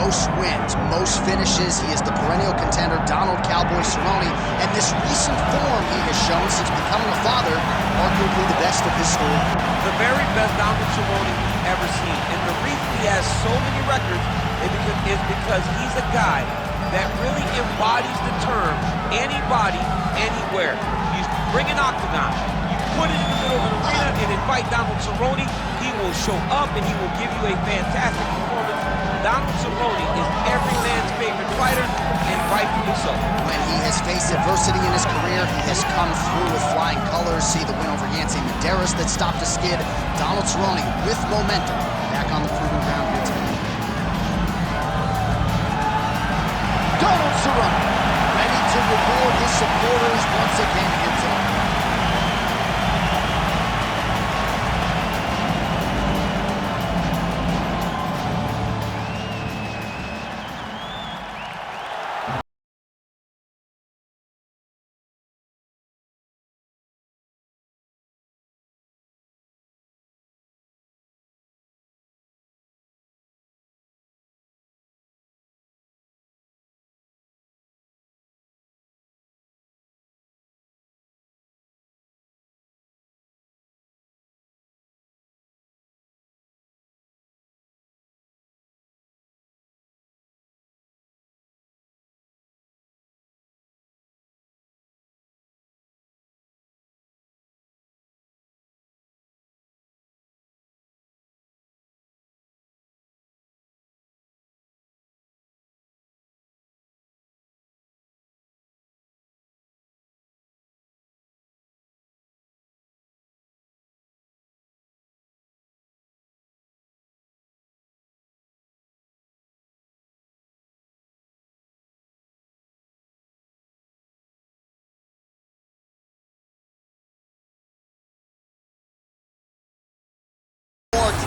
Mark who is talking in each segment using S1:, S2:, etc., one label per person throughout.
S1: most wins, most finishes. He is the perennial contender, Donald "Cowboy" Cerrone, and this recent form he has shown since becoming a father, arguably the best of his story.
S2: The very best Donald Cerrone we've ever seen, and the reason he has so many records is because he's a guy that really embodies the term anybody, anywhere. You bring an octagon, you put it in the middle of an arena and invite Donald Cerrone, he will show up and he will give you a fantastic performance. Donald Cerrone is every man's favorite fighter, and rightfully so.
S1: When he has faced adversity in his career, he has come through with flying colors. See the win over Yancy Medeiros that stopped a skid. Donald Cerrone with momentum back on the proving ground here tonight. Donald Cerrone ready to reward his supporters once again here tonight.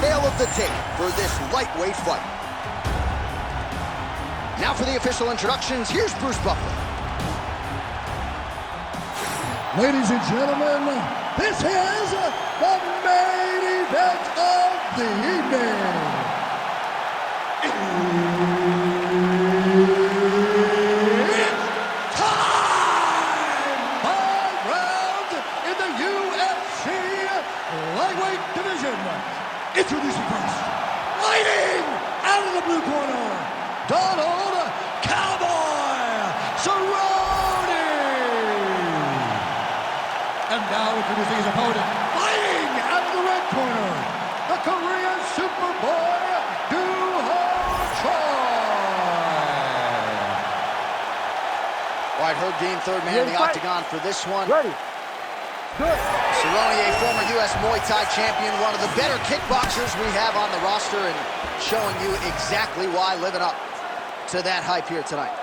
S1: Tail of the tape for this lightweight fight. Now for the official introductions, here's Bruce Buffer.
S3: Ladies and gentlemen, this is the main event of the evening. It's time! 5 rounds in the UFC lightweight division. Introducing first, fighting out of the blue corner, Donald "Cowboy" Cerrone. And now introducing his opponent, fighting out of the red corner, the Korean Superboy, Choi.
S1: All right, Herb Dean, third man in the octagon for this one.
S4: Ready. Good.
S1: Cerrone, a former U.S. Muay Thai champion, one of the better kickboxers we have on the roster, and showing you exactly why, living up to that hype here tonight.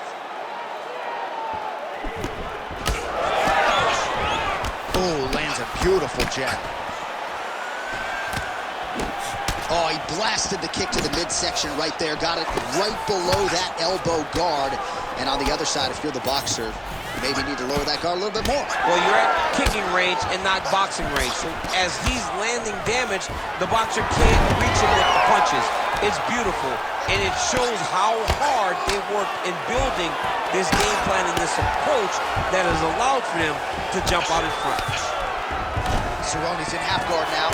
S1: Oh, lands a beautiful jab. Oh, he blasted the kick to the midsection right there, got it right below that elbow guard. And on the other side, if you're the boxer, maybe need to lower that guard a little bit more.
S2: Well, you're at kicking range and not boxing range. So as he's landing damage, the boxer can't reach him with the punches. It's beautiful, and it shows how hard they worked in building this game plan and this approach that has allowed for them to jump out in front.
S1: Cerrone's in half guard now.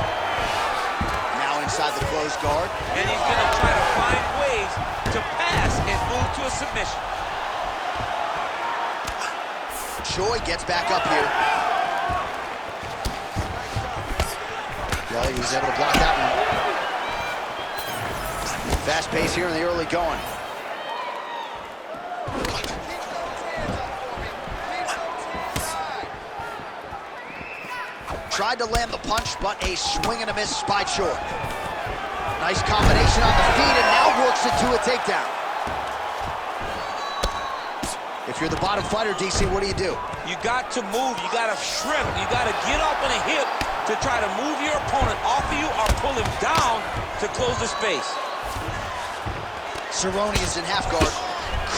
S1: Now inside the closed guard.
S2: And he's going to try to find ways to pass and move to a submission.
S1: Choi gets back up here. Well, he was able to block that one. Fast pace here in the early going. Tried to land the punch, but a swing and a miss by Choi. Nice combination on the feet, and now works it to a takedown. If you're the bottom fighter, DC, what do?
S2: You got to move, you got to shrimp, you got to get up on a hip to try to move your opponent off of you or pull him down to close the space.
S1: Cerrone is in half guard.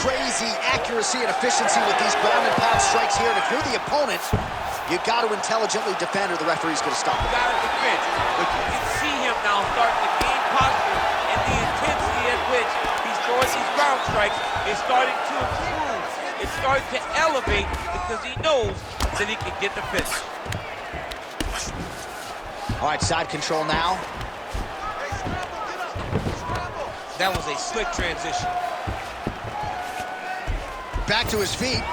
S1: Crazy accuracy and efficiency with these ground and pound strikes here. And if you're the opponent, you got to intelligently defend or the referee's going to stop it.
S2: You got to defend. But you can see him now starting to gain posture and the intensity at which he's throwing these ground strikes is starting to improve. It's starting to elevate because he knows that he can get the finish.
S1: All right, side control now.
S2: That was a slick transition.
S1: Back to his feet.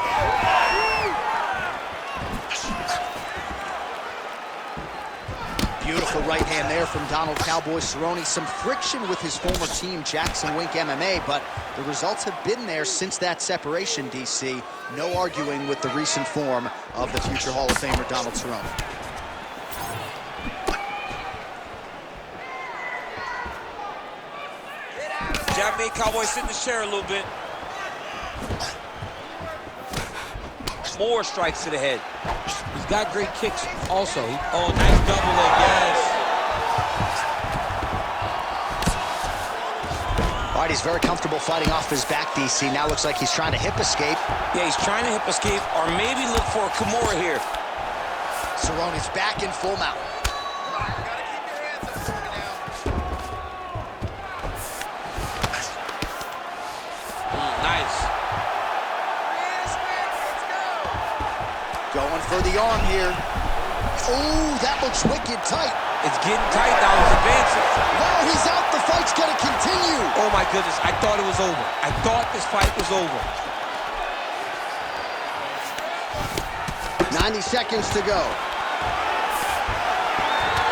S1: Beautiful right hand there from Donald Cowboy Cerrone. Some friction with his former team, Jackson Wink MMA, but the results have been there since that separation, DC. No arguing with the recent form of the future Hall of Famer, Donald Cerrone.
S2: Jab made Cowboy sit in the chair a little bit. More strikes to the head. He's got great kicks also. Oh, nice double leg, yes.
S1: All right, he's very comfortable fighting off his back, DC. Now looks like he's trying to hip escape.
S2: Yeah, he's trying to hip escape or maybe look for a Kimura here.
S1: Cerrone's back in full mount. Going for the arm here. Oh, that looks wicked tight.
S2: It's getting tight now. He's advancing.
S1: No, he's out. The fight's going to continue.
S2: Oh, my goodness. I thought it was over. I thought this fight was over.
S1: 90 seconds to go.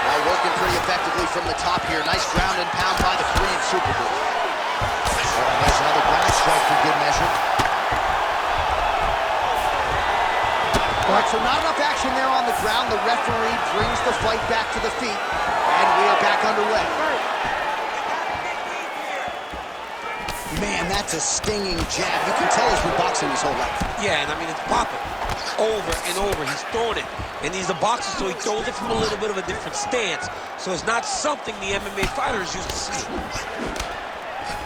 S1: Now working pretty effectively from the top here. Nice ground and pound by the Korean Superboy. Oh, there's another ground strike for good measure. All right, so not enough action there on the ground. The referee brings the fight back to the feet, and we are back underway. Man, that's a stinging jab. You can tell he's been boxing his whole life.
S2: Yeah, and I mean, it's popping over and over. He's throwing it, and he's a boxer, so he throws it from a little bit of a different stance. So it's not something the MMA fighters used to see.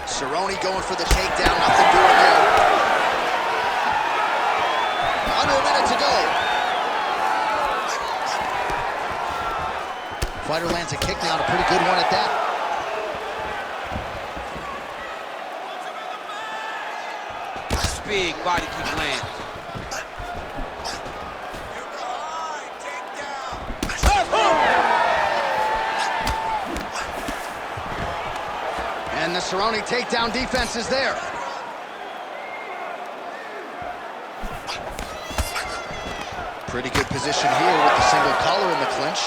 S1: Cerrone going for the takedown. Nothing doing there. Under a minute to go. Fighter lands a kick now, and a pretty good one at that.
S2: Big body kick lands.
S1: And the Cerrone takedown defense is there. Pretty good position here with the single collar in the clinch.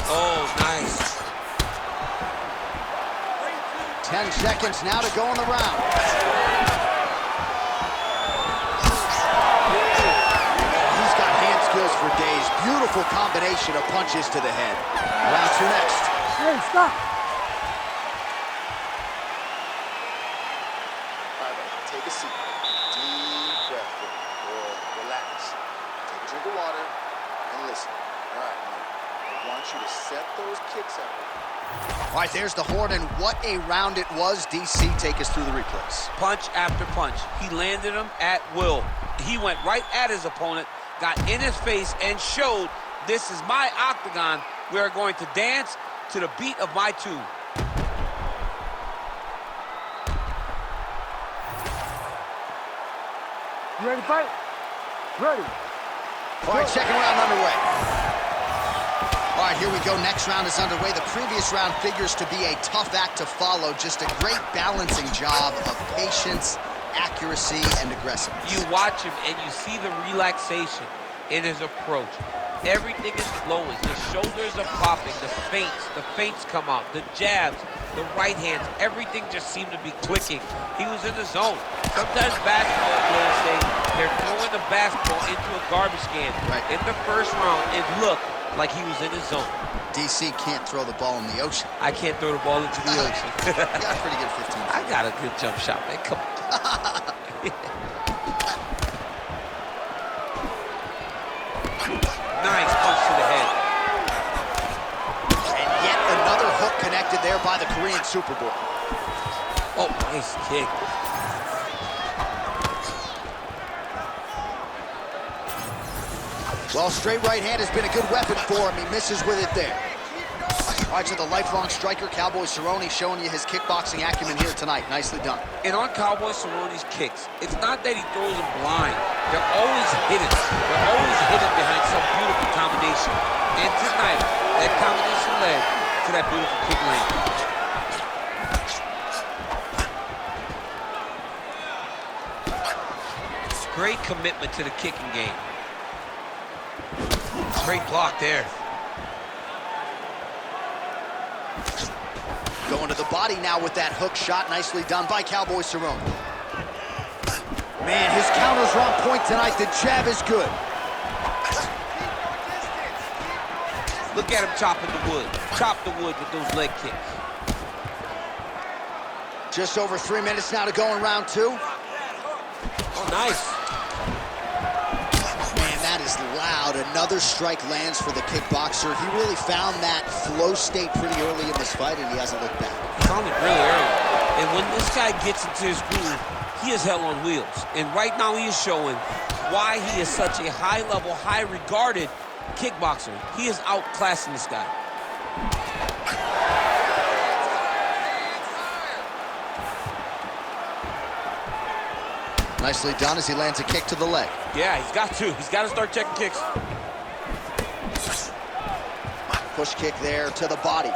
S2: Oh, nice.
S1: 10 seconds now to go in the round. He's got hand skills for days. Beautiful combination of punches to the head. Round 2 next.
S4: Hey, stop.
S5: Take a seat. Deep breath or relax. Take a drink of water and listen. All right, now, I want you to set those kicks up.
S1: All right, there's the horn, and what a round it was. DC, take us through the replays.
S2: Punch after punch. He landed him at will. He went right at his opponent, got in his face, and showed this is my octagon. We are going to dance to the beat of my tune.
S4: You ready to fight? Ready.
S1: All right, second round underway. All right, here we go. Next round is underway. The previous round figures to be a tough act to follow. Just a great balancing job of patience, accuracy, and aggressiveness.
S2: You watch him and you see the relaxation in his approach. Everything is flowing. The shoulders are popping. The feints come out. The jabs, the right hands, everything just seemed to be clicking. He was in the zone. Sometimes basketball players say they're throwing the basketball into a garbage can.
S1: Right.
S2: In the first round, it looked like he was in his zone.
S1: DC can't throw the ball in the ocean.
S2: I can't throw the ball into the ocean.
S1: You got a pretty good 15 feet.
S2: I got a good jump shot, man. Come on. Nice punch to the head.
S1: And yet another hook connected there by the Korean Superboy.
S2: Oh, nice kick.
S1: Well, straight right hand has been a good weapon for him. He misses with it there. All right, so the lifelong striker, Cowboy Cerrone, showing you his kickboxing acumen here tonight. Nicely done.
S2: And on Cowboy Cerrone's kicks, it's not that he throws them blind. They're always hidden. They're always hidden behind some beautiful combination. And tonight, that combination led to that beautiful kick land. Great commitment to the kicking game. Great block there.
S1: Going to the body now with that hook shot. Nicely done by Cowboy Cerrone. Man, his counters are on point tonight. The jab is good.
S2: Look at him chopping the wood. Chop the wood with those leg kicks.
S1: Just over 3 minutes now to go in round 2.
S2: Oh, nice.
S1: Man, that is loud. Another strike lands for the kickboxer. He really found that flow state pretty early in this fight, and he hasn't looked back.
S2: He found it really early. And when this guy gets into his groove, he is hell on wheels. And right now he is showing why he is such a high-level, high-regarded kickboxer. He is outclassing this guy.
S1: Nicely done as he lands a kick to the leg.
S2: Yeah, he's got to. He's got to start checking kicks.
S1: Push kick there to the body.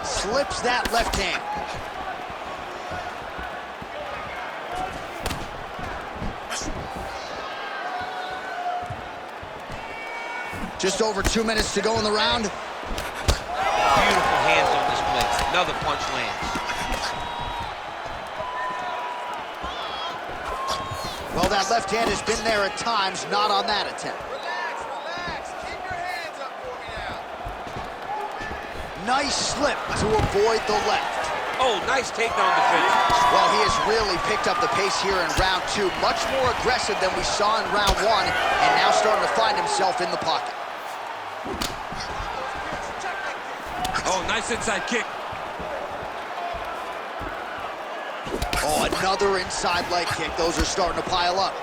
S1: Slips that left hand. Just over 2 minutes to go in the round.
S2: Beautiful hands on display. Another punch lands.
S1: Well, that left hand has been there at times, not on that attempt.
S5: Relax. Keep your hands up for me now.
S1: Nice slip to avoid the left.
S2: Oh, nice takedown defense.
S1: Well, he has really picked up the pace here in round 2. Much more aggressive than we saw in round 1, and now starting to find himself in the pocket.
S2: Oh, nice inside kick.
S1: Oh, another inside leg kick. Those are starting to pile up.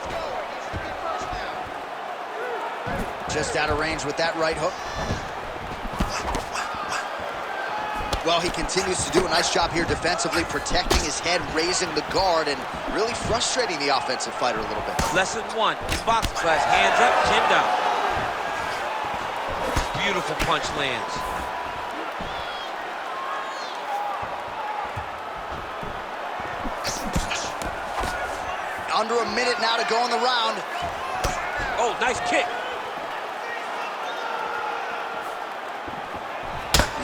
S1: Just out of range with that right hook. Well, he continues to do a nice job here defensively, protecting his head, raising the guard, and really frustrating the offensive fighter a little bit.
S2: Lesson 1 in boxing class. Hands up, chin down. Beautiful punch lands.
S1: Under a minute now to go in the round.
S2: Oh, nice kick.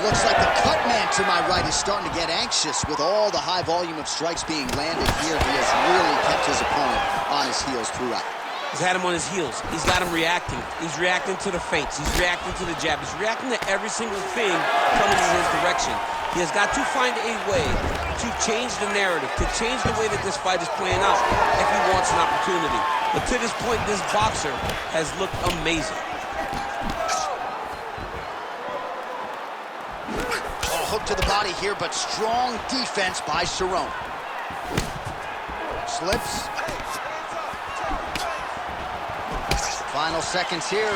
S1: Looks like the cut man to my right is starting to get anxious with all the high volume of strikes being landed here. He has really kept his opponent on his heels throughout.
S2: He's had him on his heels. He's got him reacting. He's reacting to the feints. He's reacting to the jab. He's reacting to every single thing coming in his direction. He has got to find a way to change the narrative, to change the way that this fight is playing out if he wants an opportunity. But to this point, this boxer has looked amazing.
S1: Oh, hook to the body here, but strong defense by Cerrone. Slips. Final seconds here.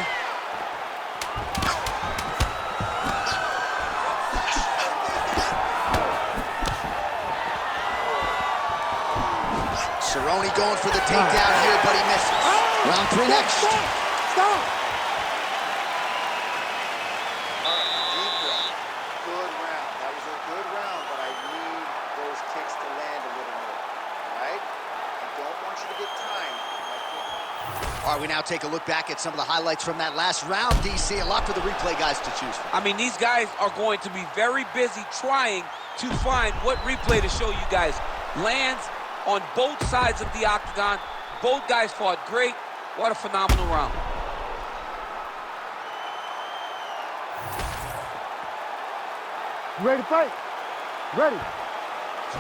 S1: Cerrone going for the takedown here, but he misses. Round 3 next.
S4: Stop!
S5: All right, deep breath. Good round. That was a good round, but I need those kicks to land a little more. All right? I don't want you to get timed.
S1: All right, we now take a look back at some of the highlights from that last round, DC. A lot for the replay guys to choose from.
S2: I mean, these guys are going to be very busy trying to find what replay to show you guys. Lands on both sides of the octagon. Both guys fought great. What a phenomenal round.
S4: You ready to fight? Ready.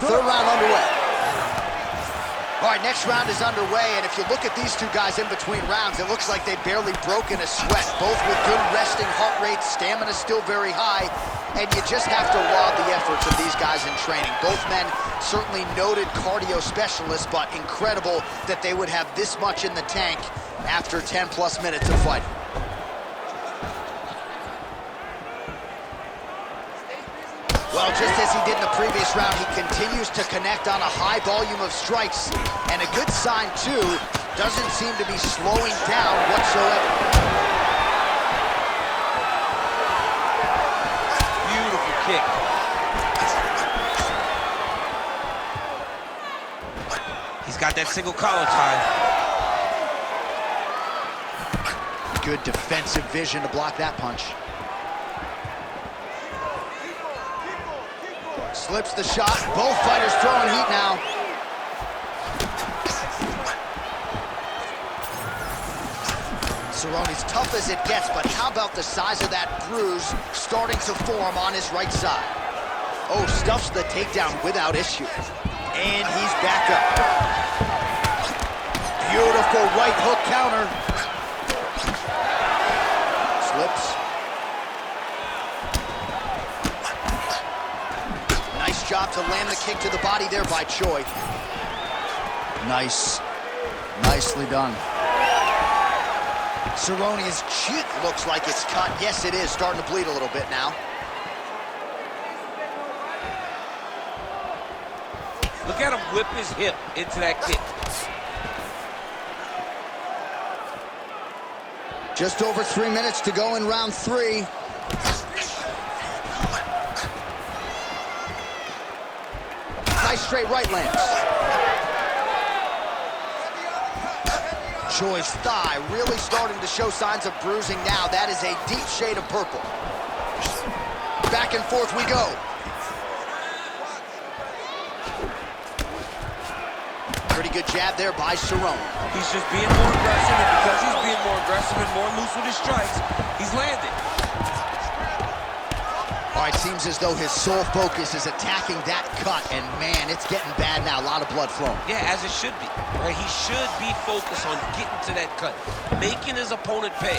S1: Third round underway. All right, next round is underway, and if you look at these two guys in between rounds, it looks like they've barely broken a sweat, both with good resting heart rates, stamina still very high, and you just have to laud the efforts of these guys in training. Both men certainly noted cardio specialists, but incredible that they would have this much in the tank after 10-plus minutes of fighting. Well, just as he did in the previous round, he continues to connect on a high volume of strikes. And a good sign, too, doesn't seem to be slowing down whatsoever.
S2: Beautiful kick. He's got that single collar tie.
S1: Good defensive vision to block that punch. Slips the shot. Both fighters throwing heat now. Cerrone's tough as it gets, but how about the size of that bruise starting to form on his right side? Oh, stuffs the takedown without issue. And he's back up. Beautiful right hook counter. Slips. Nice job to land the kick to the body there by Choi. Nice. Nicely done. Cerrone's cheek looks like it's cut. Yes, it is. Starting to bleed a little bit now.
S2: Look at him whip his hip into that kick.
S1: Just over 3 minutes to go in round 3. Nice straight right lands. Choi's thigh really starting to show signs of bruising now. That is a deep shade of purple. Back and forth we go. Pretty good jab there by Cerrone.
S2: He's just being more aggressive, and because he's being more aggressive and more loose with his strikes, he's landing.
S1: All right, seems as though his sole focus is attacking that cut, and man, it's getting bad now. A lot of blood flowing.
S2: Yeah, as it should be. Right? He should be focused on getting to that cut, making his opponent pay.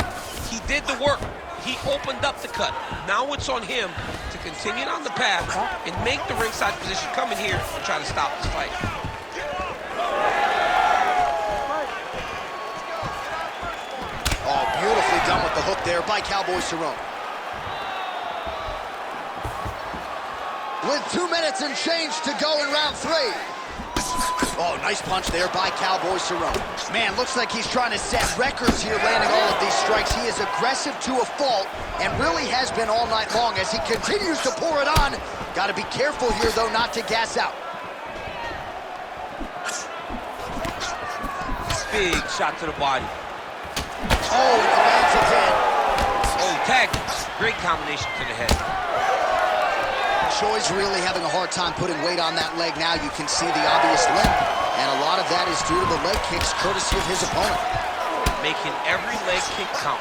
S2: He did the work. He opened up the cut. Now it's on him to continue on the path and make the ringside position, come in here and try to stop this fight.
S1: Oh, beautifully done with the hook there by Cowboy Cerrone. With 2 minutes and change to go in round 3. Oh, nice punch there by Cowboy Cerrone. Man, looks like he's trying to set records here, landing all of these strikes. He is aggressive to a fault and really has been all night long as he continues to pour it on. Got to be careful here, though, not to gas out.
S2: Big shot to the body.
S1: Oh, and he lands again.
S2: Oh, tag. Great combination to the head.
S1: Choi's really having a hard time putting weight on that leg now. You can see the obvious limp, and a lot of that is due to the leg kicks courtesy of his opponent.
S2: Making every leg kick count.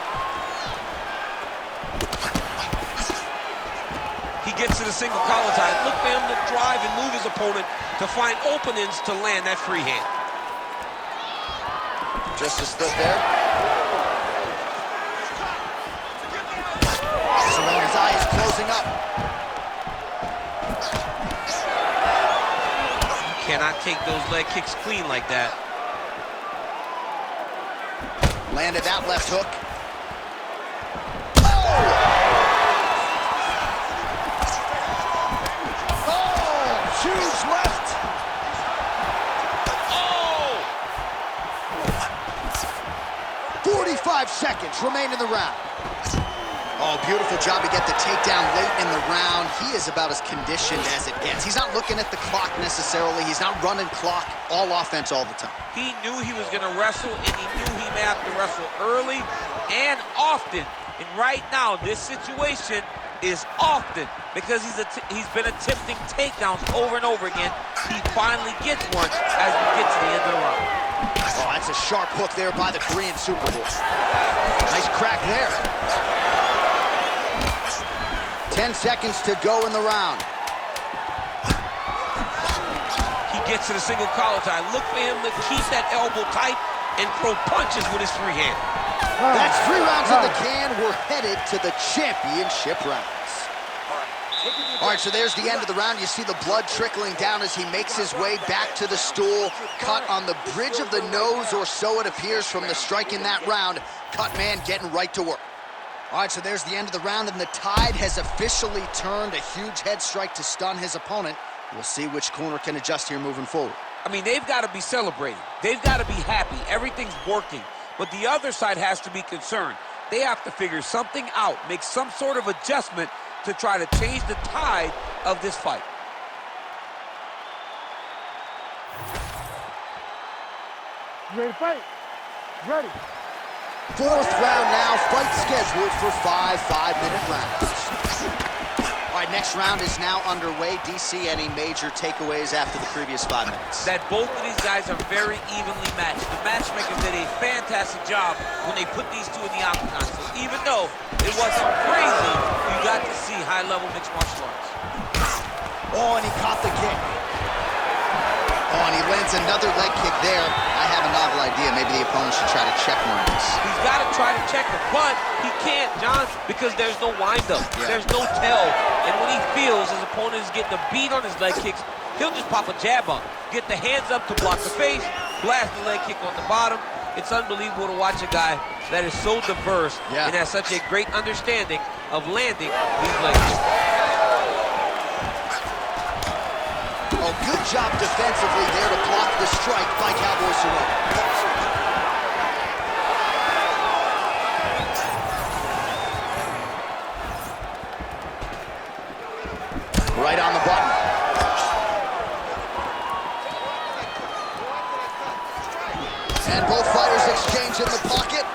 S2: He gets to the single collar tie. Look for him to drive and move his opponent to find openings to land that free hand.
S1: Just a slip there. Cerrone's eye is closing up.
S2: Cannot take those leg kicks clean like that.
S1: Landed that left hook. Oh! Oh! Huge left.
S2: Oh!
S1: 45 seconds remain in the round. Oh, beautiful job to get the takedown late in the round. He is about as conditioned as it gets. He's not looking at the clock necessarily. He's not running clock, all offense all the time.
S2: He knew he was going to wrestle, and he knew he may have to wrestle early and often. And right now, this situation is often because he's been attempting takedowns over and over again. He finally gets one as we get to the end of the round.
S1: Oh, that's a sharp hook there by the Korean Superboy. Nice crack there. 10 seconds to go in the round.
S2: He gets to the single collar tie. Look for him to keep that elbow tight and throw punches with his free hand.
S1: That's 3 rounds in the can. We're headed to the championship rounds. All right, so there's the end of the round. You see the blood trickling down as he makes his way back to the stool. Cut on the bridge of the nose, or so it appears from the strike in that round. Cut man getting right to work. All right, so there's the end of the round, and the tide has officially turned. A huge head strike to stun his opponent. We'll see which corner can adjust here moving forward.
S2: I mean, they've got to be celebrating. They've got to be happy. Everything's working. But the other side has to be concerned. They have to figure something out, make some sort of adjustment to try to change the tide of this fight.
S4: You ready to fight? Ready.
S1: Fourth round now, fight scheduled for 5 5-minute rounds. All right, next round is now underway. DC, any major takeaways after the previous 5 minutes?
S2: That both of these guys are very evenly matched. The matchmakers did a fantastic job when they put these two in the octagon. So even though it wasn't crazy, you got to see high-level mixed martial arts.
S1: Oh, and he caught the kick. Oh, and he lands another leg kick there. I have a novel idea. Maybe the opponent should try to check one of these.
S2: He's got to try to check him, but he can't, John, because there's no wind-up.
S1: Yeah.
S2: There's no tell. And when he feels his opponent is getting a beat on his leg kicks, he'll just pop a jab up, get the hands up to block the face, blast the leg kick on the bottom. It's unbelievable to watch a guy that is so diverse and has such a great understanding of landing these leg kicks.
S1: Oh, good job defensively there to block the strike by Cowboy Cerrone. Right on the button. And both fighters exchange in the pocket.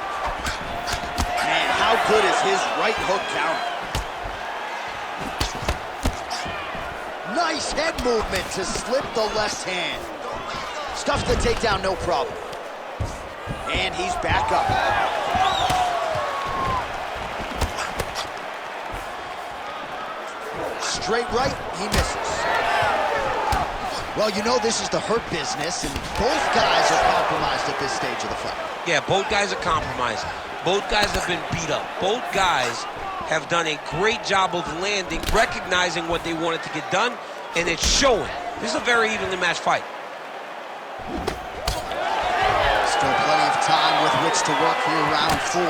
S1: Man, how good is his right hook counter? Nice head movement to slip the left hand. Stuffs the takedown, no problem. And he's back up. Straight right, he misses. Well, you know this is the hurt business, and both guys are compromised at this stage of the fight.
S2: Yeah, both guys are compromised. Both guys have been beat up. Both guys have done a great job of landing, recognizing what they wanted to get done, and it's showing. This is a very evenly matched fight.
S1: Still plenty of time with which to work here, round 4.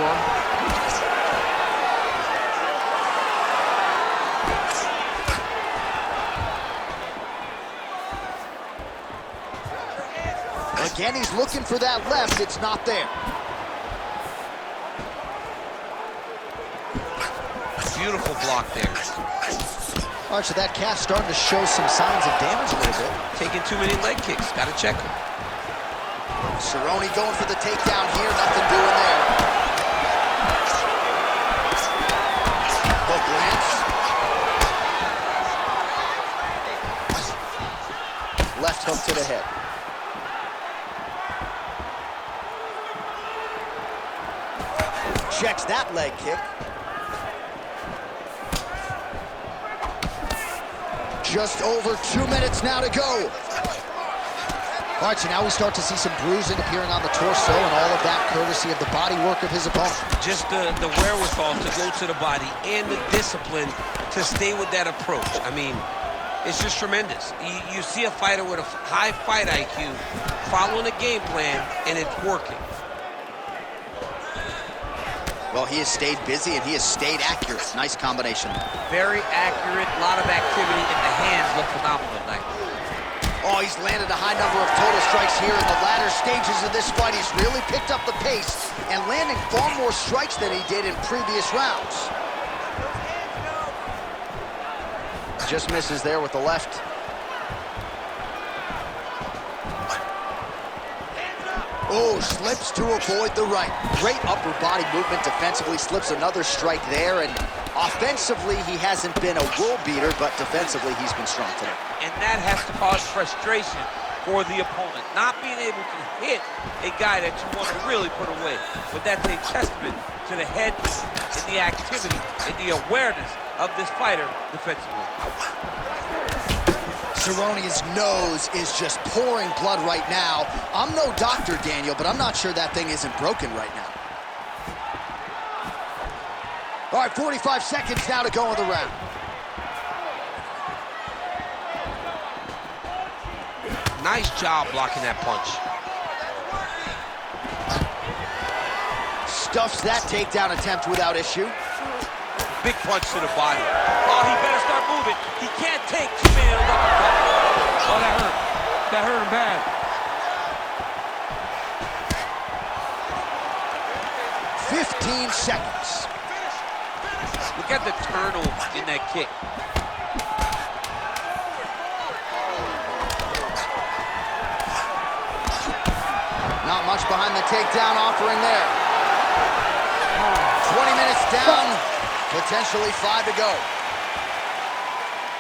S1: Again, he's looking for that left. It's not there.
S2: Beautiful block there.
S1: All right, so that calf starting to show some signs of damage a little bit.
S2: Taking too many leg kicks. Got to check him.
S1: Cerrone going for the takedown here. Nothing doing there. Hook lands. Left hook to the head. Checks that leg kick. Just over 2 minutes now to go. All right, so now we start to see some bruising appearing on the torso, and all of that courtesy of the body work of his opponent.
S2: Just the wherewithal to go to the body and the discipline to stay with that approach. I mean, it's just tremendous. You see a fighter with a high fight IQ following a game plan, and it's working.
S1: Well, he has stayed busy, and he has stayed accurate. Nice combination.
S2: Very accurate, a lot of activity, and the hands look phenomenal tonight.
S1: Oh, he's landed a high number of total strikes here in the latter stages of this fight. He's really picked up the pace and landing far more strikes than he did in previous rounds. Just misses there with the left. Oh, slips to avoid the right. Great upper body movement defensively, slips another strike there, and offensively, he hasn't been a world beater, but defensively, he's been strong today.
S2: And that has to cause frustration for the opponent. Not being able to hit a guy that you want to really put away. But that's a testament to the head and the activity and the awareness of this fighter defensively.
S1: Cerrone's nose is just pouring blood right now. I'm no doctor, Daniel, but I'm not sure that thing isn't broken right now. All right, 45 seconds now to go in the round.
S2: Nice job blocking that punch.
S1: Stuffs that takedown attempt without issue.
S2: Big punch to the body. Oh, he better start moving. He can't take too many of those uppercuts. Oh, that hurt. That hurt him bad.
S1: 15 seconds.
S2: Look at the turnover in that kick.
S1: Not much behind the takedown offering there. 20 minutes down, potentially 5 to go.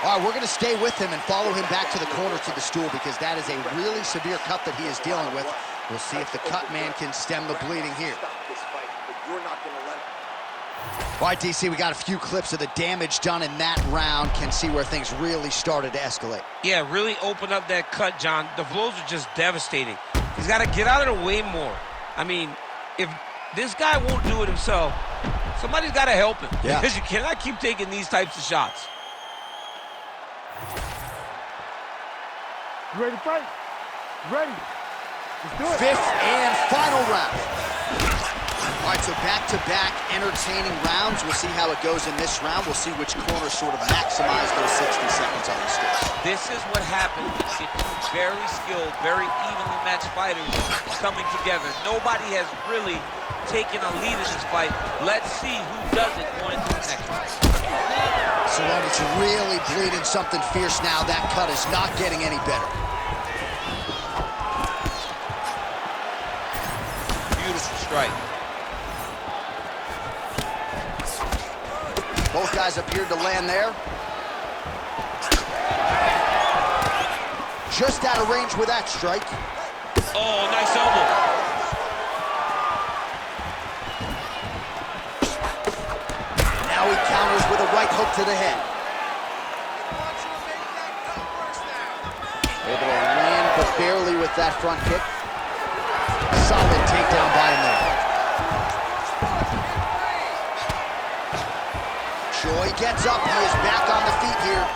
S1: All right, we're going to stay with him and follow him back to the corner to the stool because that is a really severe cut that he is dealing with. We'll see if the cut man can stem the bleeding here. All right, DC, we got a few clips of the damage done in that round. Can see where things really started to escalate.
S2: Yeah, really open up that cut, John. The blows are just devastating. He's got to get out of the way more. I mean, if this guy won't do it himself, somebody's got to help him.
S1: Yeah.
S2: Because you cannot keep taking these types of shots.
S4: You ready to fight? Ready. Let's do it.
S1: Fifth and final round. All right, so back-to-back entertaining rounds. We'll see how it goes in this round. We'll see which corner sort of maximize those 60 seconds on the stage.
S2: This is what happens when you get two very skilled, very evenly matched fighters coming together. Nobody has really taken a lead in this fight. Let's see who does it going into the next fight.
S1: Cerrone is really bleeding something fierce now. That cut is not getting any better.
S2: Beautiful strike.
S1: Both guys appeared to land there. Just out of range with that strike.
S2: Oh, nice elbow.
S1: Now he counters with a right hook to the head. Able to land, but barely with that front kick. Solid takedown by him there. Joy gets up. He is back on the feet here.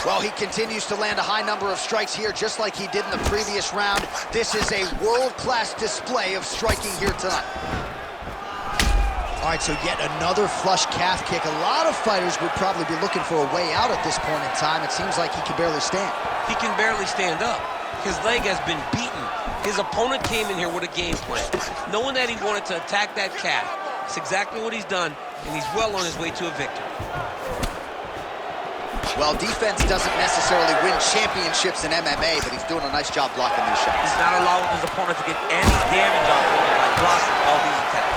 S1: Well, he continues to land a high number of strikes here, just like he did in the previous round. This is a world-class display of striking here tonight. All right, so yet another flush calf kick. A lot of fighters would probably be looking for a way out at this point in time. It seems like he can barely stand.
S2: He can barely stand up. His leg has been beaten. His opponent came in here with a game plan, knowing that he wanted to attack that calf. It's exactly what he's done, and he's well on his way to a victory.
S1: Well, defense doesn't necessarily win championships in MMA, but he's doing a nice job blocking these shots.
S2: He's not allowing his opponent to get any damage off him by blocking all these attacks.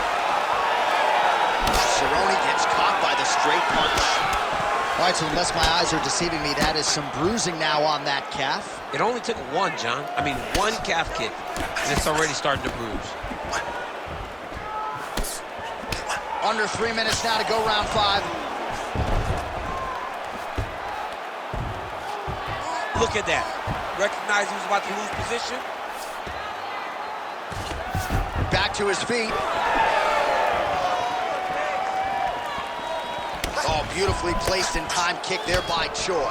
S1: Cerrone gets caught by the straight punch. All right, so unless my eyes are deceiving me, that is some bruising now on that calf.
S2: It only took one, John. I mean, one calf kick, and it's already starting to bruise.
S1: Under 3 minutes now to go round 5.
S2: Look at that. Recognize he was about to lose position.
S1: Back to his feet. Oh, beautifully placed and timed kick there by Choi.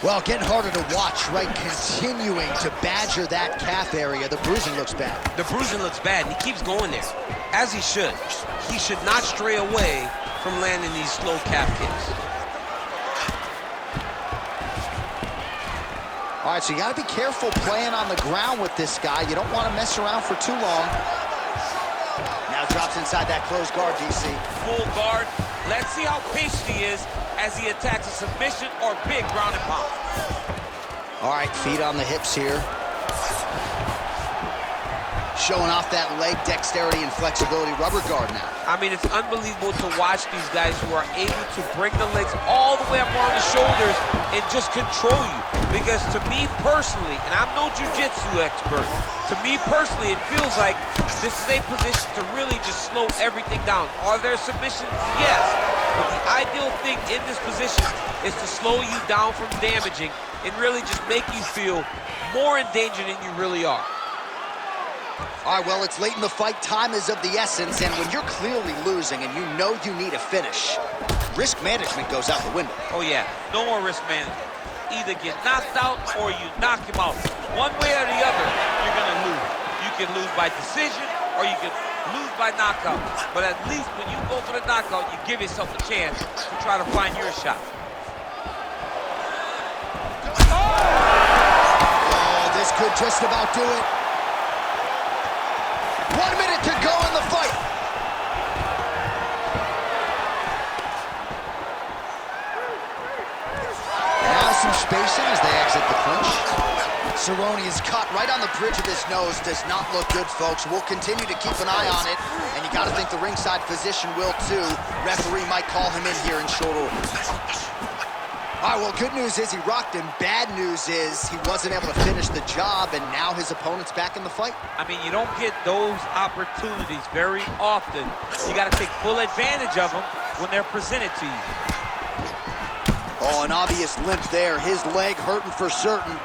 S1: Well, getting harder to watch, right? Continuing to badger that calf area. The bruising looks bad.
S2: The bruising looks bad, and he keeps going there, as he should. He should not stray away from landing these slow calf kicks.
S1: All right, so you got to be careful playing on the ground with this guy. You don't want to mess around for too long. Now drops inside that closed guard, DC.
S2: Full guard. Let's see how patient he is as he attacks a submission or big ground and pound.
S1: All right, feet on the hips here. Showing off that leg dexterity and flexibility rubber guard now.
S2: I mean, it's unbelievable to watch these guys who are able to bring the legs all the way up on the shoulders and just control you. Because to me personally, and I'm no jiu-jitsu expert, to me personally, it feels like this is a position to really just slow everything down. Are there submissions? Yes. But the ideal thing in this position is to slow you down from damaging and really just make you feel more in danger than you really are.
S1: All right, well, it's late in the fight. Time is of the essence, and when you're clearly losing and you know you need a finish, risk management goes out the window.
S2: Oh, yeah. No more risk management. Either get knocked out or you knock him out. One way or the other, you're going to lose. You can lose by decision or you can lose by knockout. But at least when you go for the knockout, you give yourself a chance to try to find your shot.
S1: Oh, this could just about do it. 1 minute to go in the fight. Now some spacing as they exit the clinch. Cerrone is caught right on the bridge of his nose. Does not look good, folks. We'll continue to keep an eye on it. And you got to think the ringside physician will, too. Referee might call him in here in short order. All right, well, good news is he rocked him. Bad news is he wasn't able to finish the job, and now his opponent's back in the fight.
S2: I mean, you don't get those opportunities very often. You got to take full advantage of them when they're presented to you.
S1: Oh, an obvious limp there. His leg hurting for certain.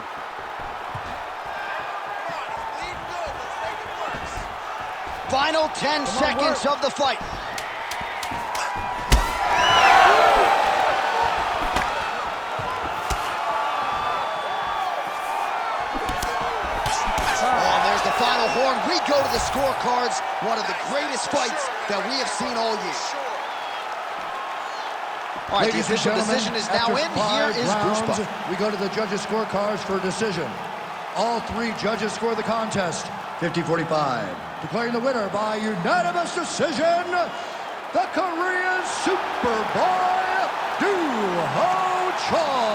S1: Final 10 seconds of the fight. Oh, and there's the final horn. We go to the scorecards. One of the greatest fights that we have seen all year. All right, the official decision is now in. Here is Bruce Buck.
S3: We go to the judges' scorecards for a decision. All three judges score the contest 50-45. Declaring the winner by unanimous decision, the Korean Superboy, Duho Choi.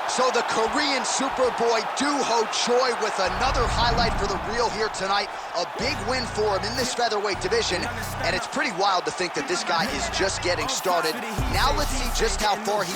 S1: So the Korean Superboy Duho Choi with another highlight for the reel here tonight. A big win for him in this featherweight division. And it's pretty wild to think that this guy is just getting started. Now let's see just how far he